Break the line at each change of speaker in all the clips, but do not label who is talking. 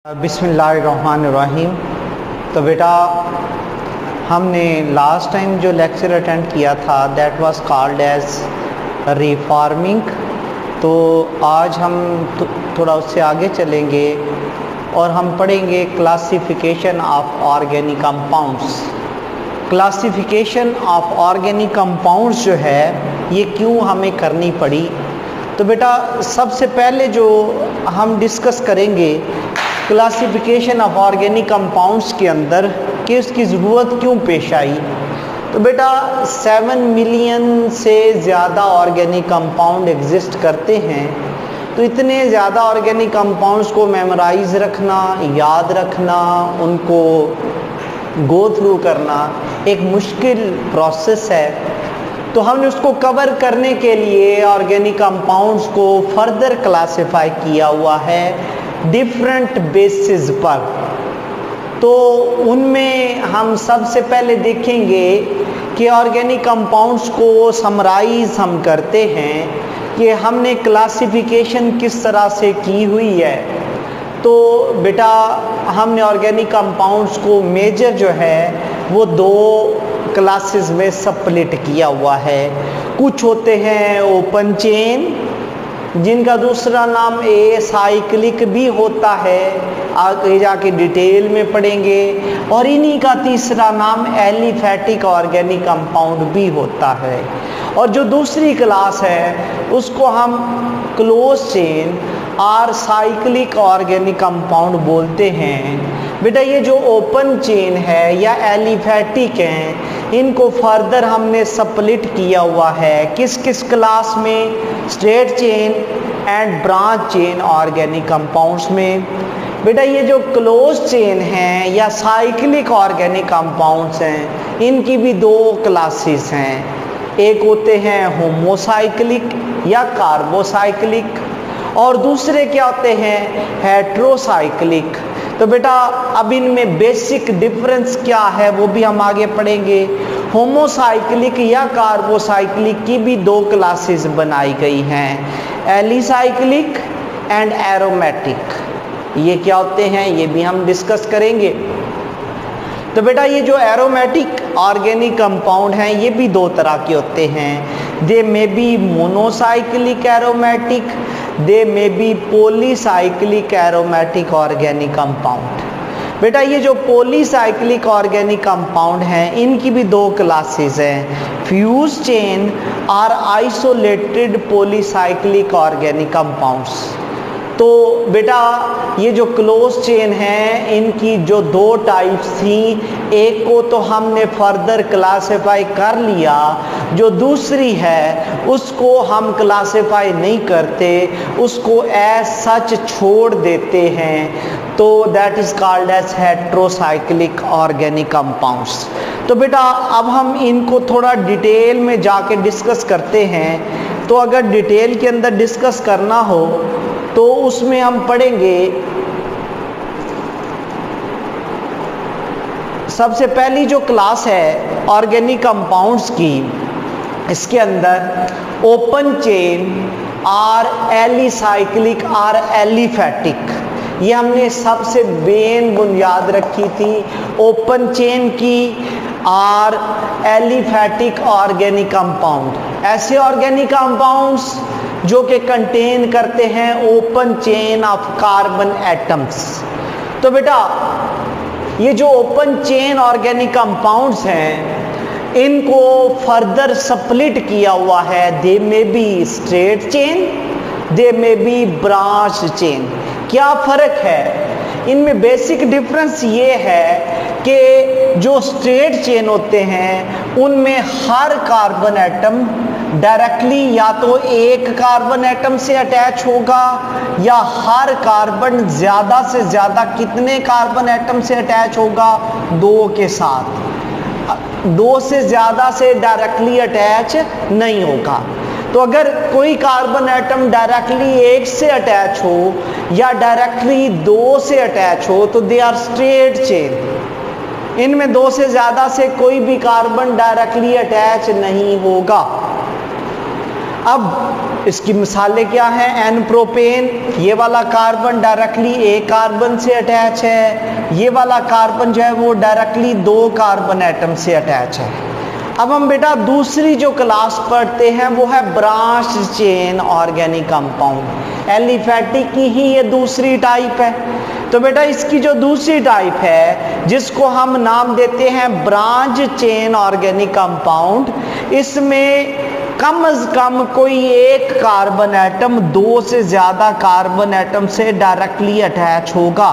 बिस्मिल्लाहिर्रहमानिर्रहीम। तो बेटा हमने लास्ट टाइम जो लेक्चर अटेंड किया था that was called as reforming. तो आज हम थोड़ा उससे आगे चलेंगे और हम पढ़ेंगे classification of organic compounds. Classification of organic compounds जो है ये क्यों हमें करनी पड़ी। तो बेटा सबसे पहले जो हम डिस्कस करेंगे क्लासिफिकेशन ऑफ ऑर्गेनिक कंपाउंड्स के अंदर कि उसकी ज़रूरत क्यों पेश आई। तो बेटा 7 मिलियन से ज़्यादा ऑर्गेनिक कंपाउंड एग्जिस्ट करते हैं। तो इतने ज़्यादा ऑर्गेनिक कंपाउंड्स को मेमोराइज रखना, याद रखना, उनको गो थ्रू करना एक मुश्किल प्रोसेस है। तो हमने उसको कवर करने के लिए ऑर्गेनिक कंपाउंड्स को फर्दर क्लासिफाई किया हुआ है डिफरेंट बेसिस पर। तो उनमें हम सबसे पहले देखेंगे कि ऑर्गेनिक कंपाउंड्स को समराइज हम करते हैं कि हमने क्लासिफिकेशन किस तरह से की हुई है। तो बेटा हमने ऑर्गेनिक कंपाउंड्स को मेजर जो है वो 2 क्लासेस में स्प्लिट किया हुआ है। कुछ होते हैं ओपन चेन जिनका दूसरा नाम साइक्लिक भी होता है, आगे जाके डिटेल में पढ़ेंगे। और इन्हीं का तीसरा नाम एलिफैटिक ऑर्गेनिक कंपाउंड भी होता है। और जो दूसरी क्लास है उसको हम क्लोज चेन और साइक्लिक ऑर्गेनिक कंपाउंड बोलते हैं। बेटा ये जो ओपन चेन है या एलिफैटिक हैं इनको फर्दर हमने स्प्लिट किया हुआ है किस किस क्लास में, straight chain and branch chain organic compounds में। बेटा ये जो क्लोज चेन हैं या साइक्लिक ऑर्गेनिक कंपाउंड्स हैं इनकी भी 2 क्लासेस हैं। एक होते हैं होमोसाइक्लिक या कार्बोसाइक्लिक और दूसरे क्या होते हैं हेट्रोसाइक्लिक। तो बेटा अब इनमें बेसिक डिफरेंस क्या है वो भी हम आगे पढ़ेंगे। होमोसाइक्लिक या कार्बोसाइक्लिक की भी 2 क्लासेस बनाई गई हैं, एलिसाइक्लिक एंड एरोमेटिक। ये क्या होते हैं ये भी हम डिस्कस करेंगे। तो बेटा ये जो एरोमेटिक ऑर्गेनिक कंपाउंड हैं ये भी 2 तरह के होते हैं। They may be monocyclic aromatic, they may be polycyclic aromatic organic compound. बेटा ये जो पॉलीसाइक्लिक ऑर्गेनिक कंपाउंड हैं इनकी भी 2 क्लासेस हैं, फ्यूज चेन और आइसोलेटेड पॉलीसाइक्लिक ऑर्गेनिक कंपाउंड्स। तो बेटा ये जो क्लोज चेन है इनकी जो 2 टाइप्स थी, एक को तो हमने फर्दर क्लासिफाई कर लिया, जो दूसरी है उसको हम क्लासिफाई नहीं करते, उसको एज सच छोड़ देते हैं। तो that is called as heterocyclic organic compounds. तो बेटा अब हम इनको थोड़ा डिटेल में जाके डिस्कस करते हैं। तो अगर डिटेल के अंदर डिस्कस करना हो तो उसमें हम पढ़ेंगे सबसे पहली जो क्लास है ऑर्गेनिक कंपाउंड्स की, इसके अंदर ओपन चेन और एलिसाइक्लिक और एलिफैटिक, ये हमने सबसे मेन बुनियाद रखी थी ओपन चेन की और एलिफैटिक ऑर्गेनिक कंपाउंड। ऐसे ऑर्गेनिक कंपाउंड्स जो कि कंटेन करते हैं open chain of carbon atoms. तो बेटा ये जो ओपन चेन ऑर्गेनिक कंपाउंड्स हैं इनको फर्दर स्प्लिट किया हुआ है, they may be straight chain, they may be branch chain. क्या फर्क है इनमें? बेसिक डिफरेंस ये है कि जो स्ट्रेट चेन होते हैं उनमें हर कार्बन एटम डायरेक्टली या तो एक कार्बन एटम से अटैच होगा या हर कार्बन ज़्यादा से ज़्यादा कितने कार्बन एटम से अटैच होगा? 2 के साथ। 2 से ज़्यादा से डायरेक्टली अटैच नहीं होगा। तो अगर कोई कार्बन एटम डायरेक्टली 1 से अटैच हो या डायरेक्टली 2 से अटैच हो तो दे आर स्ट्रेट चेन। इनमें 2 से ज़्यादा से कोई भी कार्बन डायरेक्टली अटैच नहीं होगा। अब इसकी मिसालें क्या हैं? एन प्रोपेन, ये वाला कार्बन डायरेक्टली एक कार्बन से अटैच है, ये वाला कार्बन जो है वो डायरेक्टली दो कार्बन एटम से अटैच है। अब हम बेटा दूसरी जो क्लास पढ़ते हैं वो है branch chain organic compound. Aliphatic की ही ये दूसरी टाइप है। तो बेटा इसकी जो दूसरी टाइप है जिसको हम नाम देते हैं ब्रांच चेन ऑर्गेनिक कंपाउंड, इसमें कम से कम कोई एक कार्बन एटम दो से ज्यादा कार्बन एटम से डायरेक्टली अटैच होगा।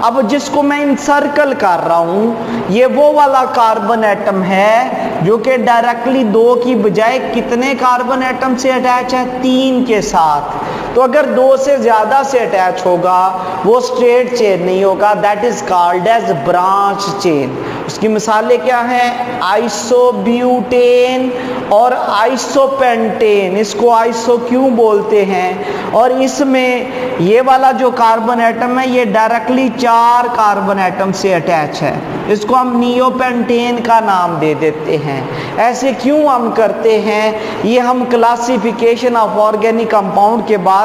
अब जिसको मैं इंसर्कल कर रहा हूं ये वो वाला कार्बन एटम है जो कि डायरेक्टली दो की बजाय कितने कार्बन एटम से अटैच है? तीन के साथ। तो अगर दो से ज्यादा से अटैच होगा वो स्ट्रेट चेन नहीं होगा, that is called as branch chain. उसकी मिसालें क्या हैं? आइसोब्यूटेन और आइसोपेंटेन। इसको आइसो क्यों बोलते हैं? और इसमें ये वाला जो कार्बन एटम है ये डायरेक्टली चार कार्बन एटम से अटैच है, इसको हम नियोपेंटेन का नाम दे देते हैं। ऐसे क्यों हम करते हैं? ये हम क्लासिफिकेशन ऑफ ऑर्गेनिक कंपाउंड के बाद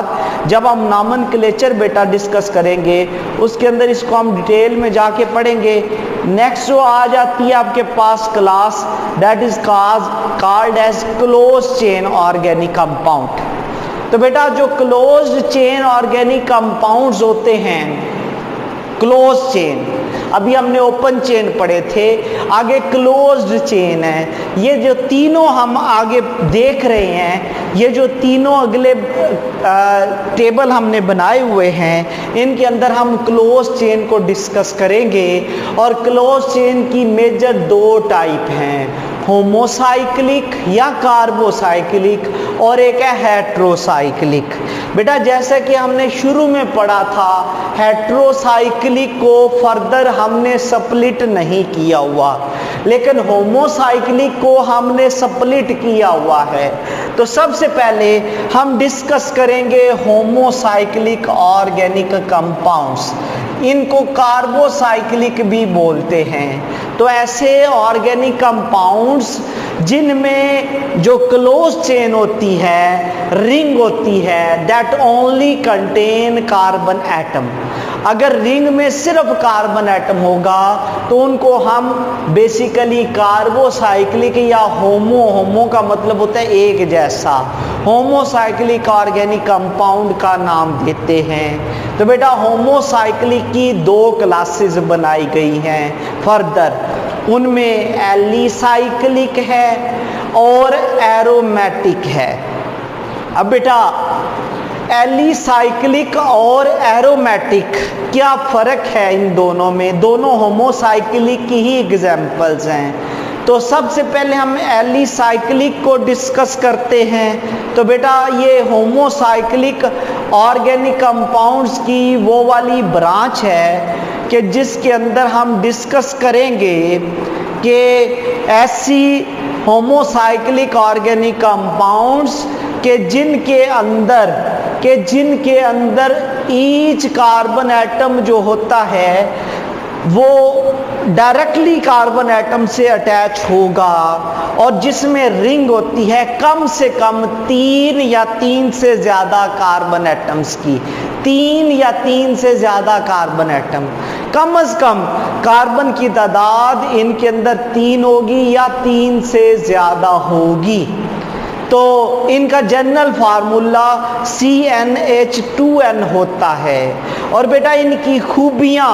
जब हम नॉमेनक्लेचर बेटा डिस्कस करेंगे उसके अंदर इसको हम डिटेल में जाके पढ़ेंगे। नेक्स्ट जो आ जाती है आपके पास class, that is called as close chain organic compound. तो बेटा जो क्लोज्ड चेन ऑर्गेनिक कंपाउंड्स होते हैं, क्लोज चेन, अभी हमने ओपन चेन पढ़े थे, आगे क्लोज्ड चेन है। ये जो तीनों हम आगे देख रहे हैं, ये जो तीनों अगले टेबल हमने बनाए हुए हैं, इनके अंदर हम क्लोज चेन को डिस्कस करेंगे। और क्लोज चेन की मेजर दो टाइप हैं, होमोसाइक्लिक या कार्बोसाइक्लिक, और एक है हेट्रोसाइक्लिक। बेटा जैसे कि हमने शुरू में पढ़ा था, हेट्रोसाइक्लिक को फर्दर हमने स्प्लिट नहीं किया हुआ, लेकिन होमोसाइक्लिक को हमने स्प्लिट किया हुआ है। तो सबसे पहले हम डिस्कस करेंगे होमोसाइक्लिक ऑर्गेनिक कंपाउंड्स। इनको कार्बोसाइक्लिक भी बोलते हैं। तो ऐसे ऑर्गेनिक कंपाउंड्स जिनमें जो क्लोज चेन होती है, रिंग होती है, that only contain carbon atom. अगर रिंग में सिर्फ कार्बन एटम होगा तो उनको हम बेसिकली कार्बोसाइक्लिक या होमो का मतलब होता है एक जैसा, होमोसाइक्लिक ऑर्गेनिक कंपाउंड का नाम देते हैं। तो बेटा होमोसाइक्लिक की दो क्लासेस बनाई गई हैं फर्दर, उनमें एलिसाइक्लिक है और एरोमेटिक है। अब बेटा एलिसाइक्लिक और एरोमेटिक क्या फ़र्क है इन दोनों में? दोनों होमोसाइक्लिक की ही एग्जाम्पल्स हैं। तो सबसे पहले हम एलिसाइक्लिक को डिस्कस करते हैं। तो बेटा ये होमोसाइक्लिक ऑर्गेनिक कंपाउंड्स की वो वाली ब्रांच है कि जिसके अंदर हम डिस्कस करेंगे कि ऐसी होमोसाइक्लिक ऑर्गेनिक कंपाउंड्स के जिनके अंदर ईच कार्बन एटम जो होता है वो डायरेक्टली कार्बन एटम से अटैच होगा और जिसमें रिंग होती है कम से कम तीन या तीन से ज़्यादा कार्बन एटम्स की, तीन या तीन से ज़्यादा कार्बन एटम, कम से कम कार्बन की तादाद इनके अंदर तीन होगी या तीन से ज़्यादा होगी। तो इनका जनरल फार्मूला CnH2n होता है। और बेटा इनकी खूबियाँ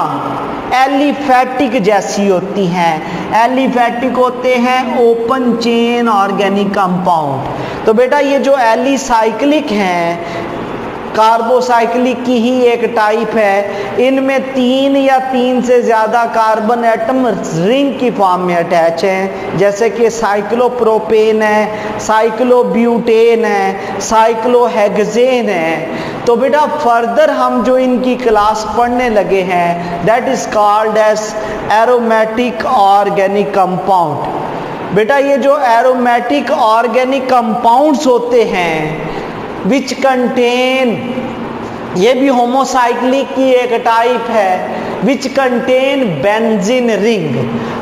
एलिफैटिक जैसी होती हैं। एलिफैटिक होते हैं ओपन चेन ऑर्गेनिक कंपाउंड। तो बेटा ये जो एलिसाइक्लिक हैं, कार्बोसाइक्लिक की ही एक टाइप है, इनमें तीन या तीन से ज़्यादा कार्बन एटम रिंग की फॉर्म में अटैच हैं, जैसे कि साइक्लोप्रोपेन है, साइक्लोब्यूटेन है, साइक्लोहेक्सेन है। तो बेटा फर्दर हम जो इनकी क्लास पढ़ने लगे हैं that is called as aromatic organic compound. बेटा ये जो एरोमेटिक ऑर्गेनिक कंपाउंड्स होते हैं विच कंटेन, ये भी होमोसाइक्लिक की एक टाइप है, विच कंटेन बेंजीन रिंग।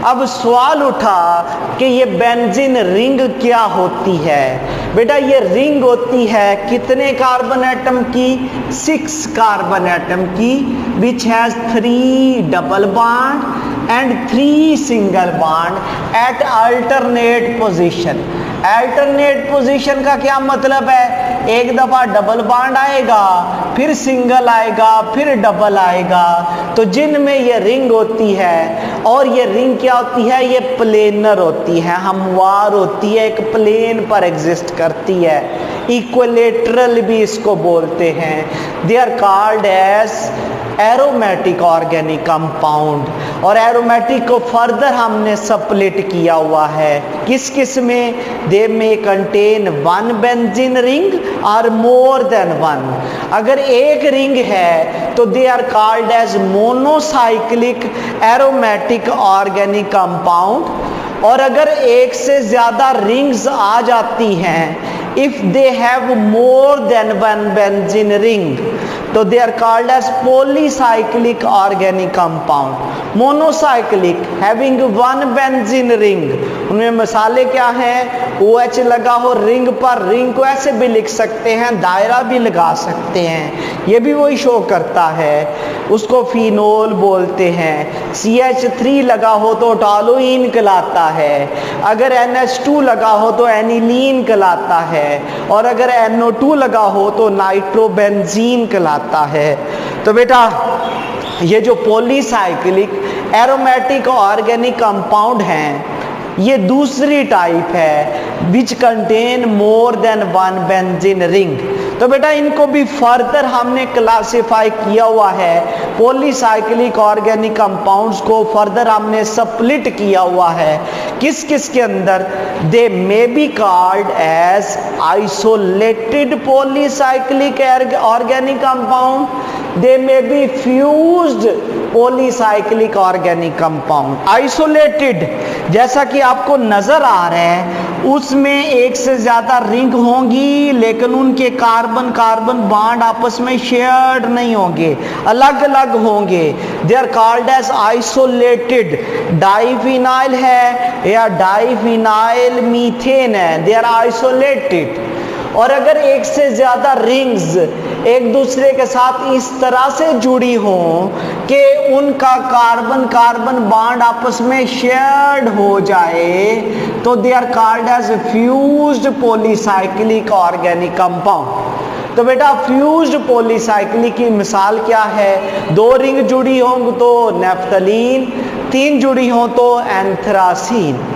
अब सवाल उठा कि ये बेंजीन रिंग क्या होती है। बेटा ये रिंग होती है कितने कार्बन एटम की, 6 कार्बन एटम की, which has 3 double bond and 3 single bond at alternate position. Alternate position का क्या मतलब है, एक दफा डबल बॉन्ड आएगा, फिर सिंगल आएगा, फिर डबल आएगा। तो जिनमें ये रिंग होती है, और ये रिंग क्या होती है, ये प्लेनर होती है, हमवार होती है, एक प्लेन पर एग्जिस्ट करती है, इक्विलेटरल भी इसको बोलते हैं। They are called as aromatic organic compound. और एरोमेटिक को फर्दर हमने स्प्लिट किया हुआ है किस किस में, दे में कंटेन 1 बेंजीन रिंग और मोर देन 1। अगर एक रिंग है तो they are called as monocyclic aromatic organic compound. और अगर एक से ज्यादा रिंग्स आ जाती हैं, if they have more than 1 benzene ring, तो they are called as polycyclic organic compound. Monocyclic having 1 benzene ring, उनमें मिसालें क्या हैं, OH लगा हो रिंग पर, रिंग को ऐसे भी लिख सकते हैं, दायरा भी लगा सकते हैं, ये भी वही शो करता है, उसको फिनोल बोलते हैं। CH3 लगा हो तो टॉलुइन कहलाता है, अगर NH2 लगा हो तो एनिलीन कहलाता है, और अगर NO2 लगा हो तो नाइट्रोबेंजीन कहलाता है। तो बेटा ये जो पॉलीसाइक्लिक एरोमेटिक ऑर्गेनिक कंपाउंड हैं, ये दूसरी टाइप है which contain more than 1 benzene ring. तो बेटा इनको भी फर्दर हमने क्लासिफाई किया हुआ है, पॉलीसाइक्लिक ऑर्गेनिक कंपाउंड्स को फर्दर हमने स्प्लिट किया हुआ है किस किस के अंदर, they may be called as isolated polycyclic organic compound, they may be fused polycyclic organic compound. Isolated जैसा कि आपको नजर आ रहा है, उसमें एक से ज्यादा रिंग होंगी लेकिन उनके कार्बन कार्बन बॉन्ड आपस में शेयर्ड नहीं होंगे, अलग अलग होंगे। They are called as isolated. Diphenyl है या डाइफिनाइल मीथेन है, दे आर आइसोलेटेड। और अगर एक से ज्यादा रिंग्स एक दूसरे के साथ इस तरह से जुड़ी हो कि उनका कार्बन कार्बन बॉन्ड आपस में शेयर्ड हो जाए, तो they are called as fused polycyclic organic compound. तो बेटा फ्यूज्ड पॉलीसाइक्लिक की मिसाल क्या है, 2 रिंग जुड़ी हों तो नेफ्थलीन, 3 जुड़ी हों तो एंथ्रासीन।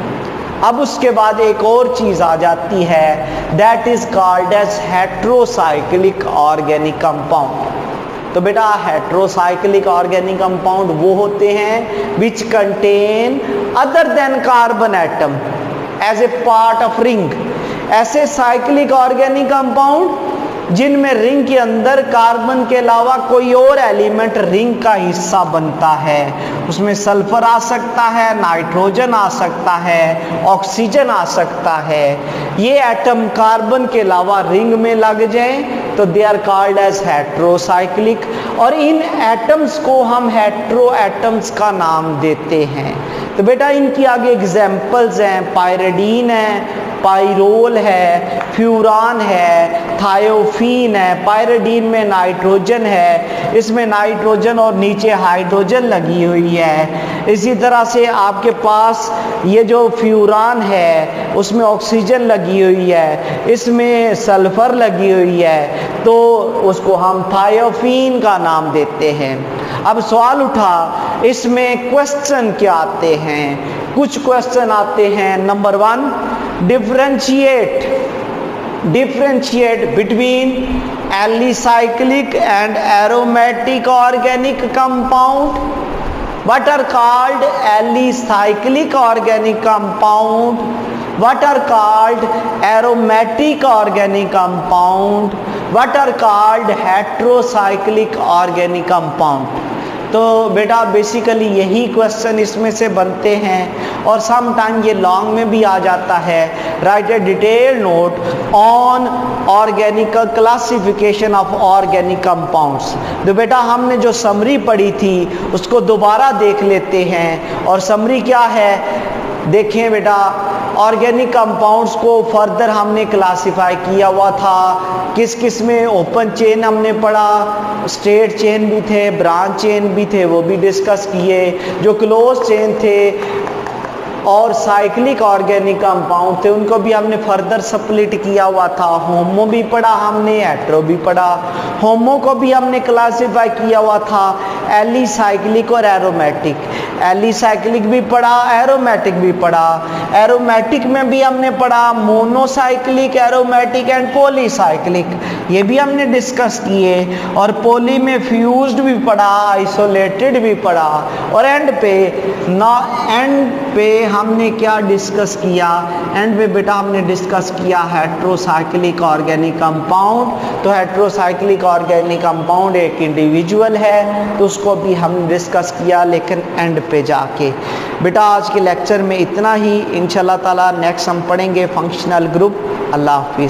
अब उसके बाद एक और चीज आ जाती है, that is called as heterocyclic organic compound. तो बेटा हेट्रोसाइक्लिक ऑर्गेनिक कंपाउंड वो होते हैं which contain other than carbon atom as a part of ring. ऐसे साइक्लिक ऑर्गेनिक कंपाउंड जिनमें रिंग के अंदर कार्बन के अलावा कोई और एलिमेंट रिंग का हिस्सा बनता है, उसमें सल्फर आ सकता है, नाइट्रोजन आ सकता है, ऑक्सीजन आ सकता है। ये एटम कार्बन के अलावा रिंग में लग जाए तो they are called as heterocyclic, और इन एटम्स को हम हेट्रो एटम्स का नाम देते हैं। तो बेटा इनकी आगे एग्जाम्पल्स हैं, पायरिडीन है, पाइरोल है, फ्यूरान है, थायोफीन है। पायरिडीन में नाइट्रोजन है, इसमें नाइट्रोजन और नीचे हाइड्रोजन लगी हुई है। इसी तरह से आपके पास ये जो फ्यूरान है उसमें ऑक्सीजन लगी हुई है, इसमें सल्फर लगी हुई है, तो उसको हम थायोफीन का नाम देते हैं। अब सवाल उठा इसमें क्वेश्चन क्या आते हैं, कुछ क्वेश्चन आते हैं। Number 1, differentiate between alicyclic and aromatic organic compound. What are called alicyclic organic compound? What are called aromatic organic compound? What are called heterocyclic organic compound? तो बेटा बेसिकली यही क्वेश्चन इसमें से बनते हैं और सम टाइम ये लॉन्ग में भी आ जाता है। Right A detail note on organic classification of organic compounds. तो बेटा हमने जो समरी पढ़ी थी उसको दोबारा देख लेते हैं। और समरी क्या है, देखें बेटा, ऑर्गेनिक कंपाउंड्स को फर्दर हमने क्लासिफाई किया हुआ था। किस किस में? ओपन चेन हमने पढ़ा, स्ट्रेट चेन भी थे, ब्रांच चेन भी थे, वो भी डिस्कस किए। जो क्लोज चेन थे और साइक्लिक ऑर्गेनिक कंपाउंड थे उनको भी हमने फर्दर स्प्लिट किया हुआ था। होमो भी पढ़ा हमने, हेट्रो भी पढ़ा। होमो को भी हमने क्लासिफाई किया हुआ था एलिसाइक्लिक और एरोमेटिक। एलिसाइक्लिक भी पढ़ा, एरोमेटिक भी पढ़ा। एरोमेटिक में भी हमने पढ़ा मोनोसाइक्लिक, एरोमेटिक एंड पॉलीसाइक्लिक, ये भी हमने डिस्कस किए। और पॉली में फ्यूज्ड भी पढ़ा, आइसोलेटेड भी पढ़ा। और एंड पे हमने क्या डिस्कस किया? एंड पे बेटा हमने डिस्कस किया हेट्रोसाइक्लिक ऑर्गेनिक कंपाउंड। तो हेट्रोसाइक्लिक ऑर्गेनिक कंपाउंड एक इंडिविजुअल है तो उसको भी हमने डिस्कस किया, लेकिन एंड पे जाके। बेटा आज के लेक्चर में इतना ही। इंशाल्लाह ताला नेक्स्ट हम पढ़ेंगे फंक्शनल ग्रुप। अल्लाह हाफिज़।